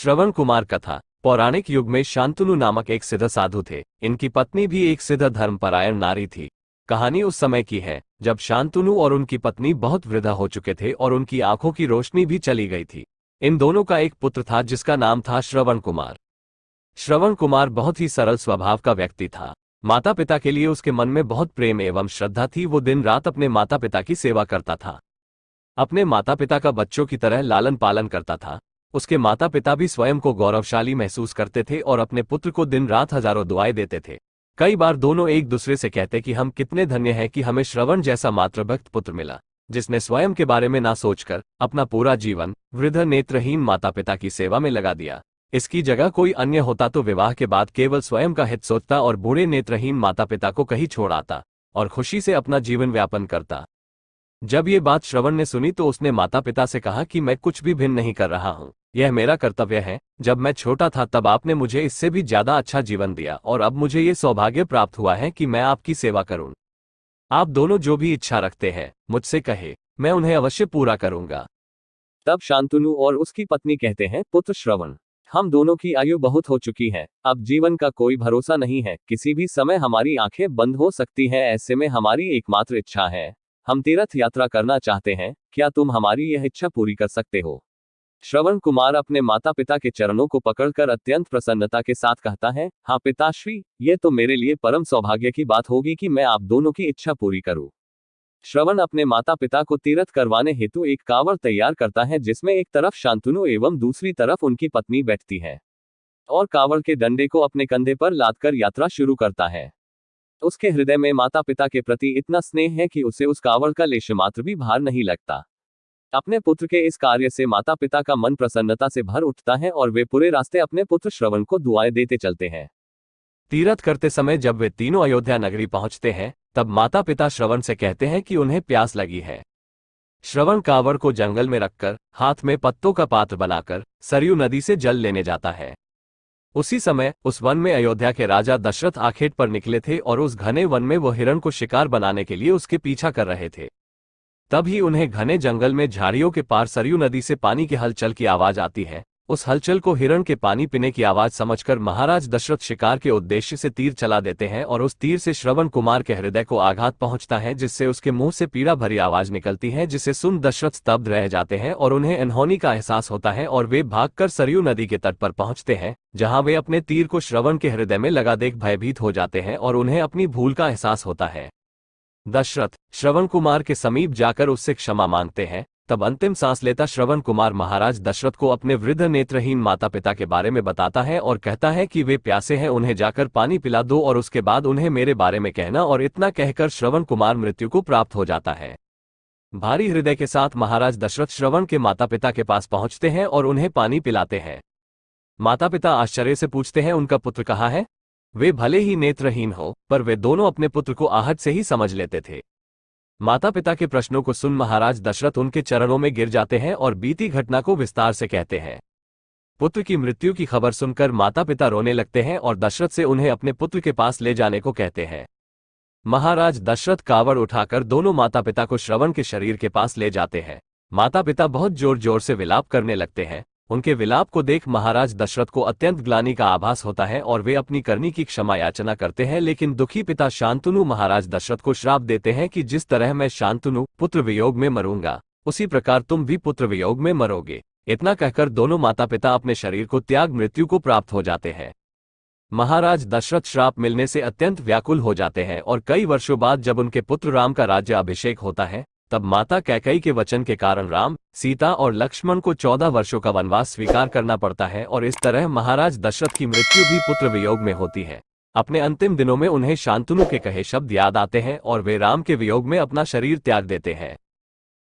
श्रवण कुमार कथा। पौराणिक युग में शांतनु नामक एक सिद्ध साधु थे। इनकी पत्नी भी एक सिद्ध धर्मपरायण नारी थी। कहानी उस समय की है जब शांतनु और उनकी पत्नी बहुत वृद्ध हो चुके थे और उनकी आंखों की रोशनी भी चली गई थी। इन दोनों का एक पुत्र था जिसका नाम था श्रवण कुमार। श्रवण कुमार बहुत ही सरल स्वभाव का व्यक्ति था। माता पिता के लिए उसके मन में बहुत प्रेम एवं श्रद्धा थी। वो दिन रात अपने माता पिता की सेवा करता था, अपने माता पिता का बच्चों की तरह लालन पालन करता था। उसके माता पिता भी स्वयं को गौरवशाली महसूस करते थे और अपने पुत्र को दिन रात हजारों दुआएं देते थे। कई बार दोनों एक दूसरे से कहते कि हम कितने धन्य हैं कि हमें श्रवण जैसा मातृभक्त पुत्र मिला, जिसने स्वयं के बारे में ना सोचकर अपना पूरा जीवन वृद्ध नेत्रहीन माता पिता की सेवा में लगा दिया। इसकी जगह कोई अन्य होता तो विवाह के बाद केवल स्वयं का हित सोचता और बूढ़े नेत्रहीन माता पिता को कहीं छोड़ आता और खुशी से अपना जीवन व्यापन करता। जब ये बात श्रवण ने सुनी तो उसने माता पिता से कहा कि मैं कुछ भी भिन्न नहीं कर रहा हूँ, यह मेरा कर्तव्य है। जब मैं छोटा था तब आपने मुझे इससे भी ज्यादा अच्छा जीवन दिया और अब मुझे ये सौभाग्य प्राप्त हुआ है कि मैं आपकी सेवा करूं। आप दोनों जो भी इच्छा रखते हैं मुझसे कहे, मैं उन्हें अवश्य पूरा करूंगा। तब शांतनु और उसकी पत्नी कहते हैं, पुत्र श्रवण, हम दोनों की आयु बहुत हो चुकी है, अब जीवन का कोई भरोसा नहीं है, किसी भी समय हमारी आंखें बंद हो सकती है। ऐसे में हमारी एकमात्र इच्छा है, हम तीर्थ यात्रा करना चाहते हैं, क्या तुम हमारी यह इच्छा पूरी कर सकते हो? श्रवण कुमार अपने माता पिता के चरणों को पकड़कर अत्यंत प्रसन्नता के साथ कहता है, हाँ पिताश्री, ये तो मेरे लिए परम सौभाग्य की बात होगी कि मैं आप दोनों की इच्छा पूरी करूं। श्रवण अपने माता पिता को तीर्थ करवाने हेतु एक कांवड़ तैयार करता है जिसमें एक तरफ शांतनु एवं दूसरी तरफ उनकी पत्नी बैठती है और कांवड़ के डंडे को अपने कंधे पर लादकर यात्रा शुरू करता है। उसके हृदय में माता पिता के प्रति इतना स्नेह है कि उसे उस कांवड़ का लेश मात्र भी भार नहीं लगता। अपने पुत्र के इस कार्य से माता पिता का मन प्रसन्नता से भर उठता है और वे पूरे रास्ते अपने पुत्र श्रवण को दुआएं देते चलते हैं। तीर्थ करते समय जब वे तीनों अयोध्या नगरी पहुंचते हैं तब माता पिता श्रवण से कहते हैं कि उन्हें प्यास लगी है। श्रवण कांवड़ को जंगल में रखकर हाथ में पत्तों का पात्र बनाकर सरयू नदी से जल लेने जाता है। उसी समय उस वन में अयोध्या के राजा दशरथ आखेट पर निकले थे और उस घने वन में वो हिरण को शिकार बनाने के लिए उसके पीछा कर रहे थे। तभी उन्हें घने जंगल में झाड़ियों के पार सरयू नदी से पानी की हलचल की आवाज आती है। उस हलचल को हिरण के पानी पीने की आवाज समझकर महाराज दशरथ शिकार के उद्देश्य से तीर चला देते हैं और उस तीर से श्रवण कुमार के हृदय को आघात पहुंचता है, जिससे उसके मुंह से पीड़ा भरी आवाज निकलती है, जिसे सुन दशरथ स्तब्ध रह जाते हैं और उन्हें अनहोनी का एहसास होता है और वे भागकर सरयू नदी के तट पर पहुंचते हैं, जहां वे अपने तीर को श्रवण के हृदय में लगा देख भयभीत हो जाते हैं और उन्हें अपनी भूल का एहसास होता है। दशरथ श्रवण कुमार के समीप जाकर उससे क्षमा मांगते हैं। तब अंतिम सांस लेता श्रवण कुमार महाराज दशरथ को अपने वृद्ध नेत्रहीन माता पिता के बारे में बताता है और कहता है कि वे प्यासे हैं, उन्हें जाकर पानी पिला दो और उसके बाद उन्हें मेरे बारे में कहना। और इतना कहकर श्रवण कुमार मृत्यु को प्राप्त हो जाता है। भारी हृदय के साथ महाराज दशरथ श्रवण के माता पिता के पास पहुंचते हैं और उन्हें पानी पिलाते हैं। माता पिता आश्चर्य से पूछते हैं, उनका पुत्र कहाँ है? वे भले ही नेत्रहीन हो पर वे दोनों अपने पुत्र को आहट से ही समझ लेते थे। माता पिता के प्रश्नों को सुन महाराज दशरथ उनके चरणों में गिर जाते हैं और बीती घटना को विस्तार से कहते हैं। पुत्र की मृत्यु की खबर सुनकर माता पिता रोने लगते हैं और दशरथ से उन्हें अपने पुत्र के पास ले जाने को कहते हैं। महाराज दशरथ कावड़ उठाकर दोनों माता पिता को श्रवण के शरीर के पास ले जाते हैं। माता पिता बहुत जोर जोर से विलाप करने लगते हैं। उनके विलाप को देख महाराज दशरथ को अत्यंत ग्लानि का आभास होता है और वे अपनी करनी की क्षमा याचना करते हैं। लेकिन दुखी पिता शांतनु महाराज दशरथ को श्राप देते हैं कि जिस तरह मैं शांतनु पुत्र वियोग में मरूंगा उसी प्रकार तुम भी पुत्र वियोग में मरोगे। इतना कहकर दोनों माता पिता अपने शरीर को त्याग मृत्यु को प्राप्त हो जाते हैं। महाराज दशरथ श्राप मिलने से अत्यंत व्याकुल हो जाते हैं और कई वर्षों बाद जब उनके पुत्र राम का राज्य अभिषेक होता है तब माता कैकेयी के वचन के कारण राम, सीता और लक्ष्मण को 14 वर्षों का वनवास स्वीकार करना पड़ता है और इस तरह महाराज दशरथ की मृत्यु भी पुत्र वियोग में होती है। अपने अंतिम दिनों में उन्हें शांतनु के कहे शब्द याद आते हैं और वे राम के वियोग में अपना शरीर त्याग देते हैं।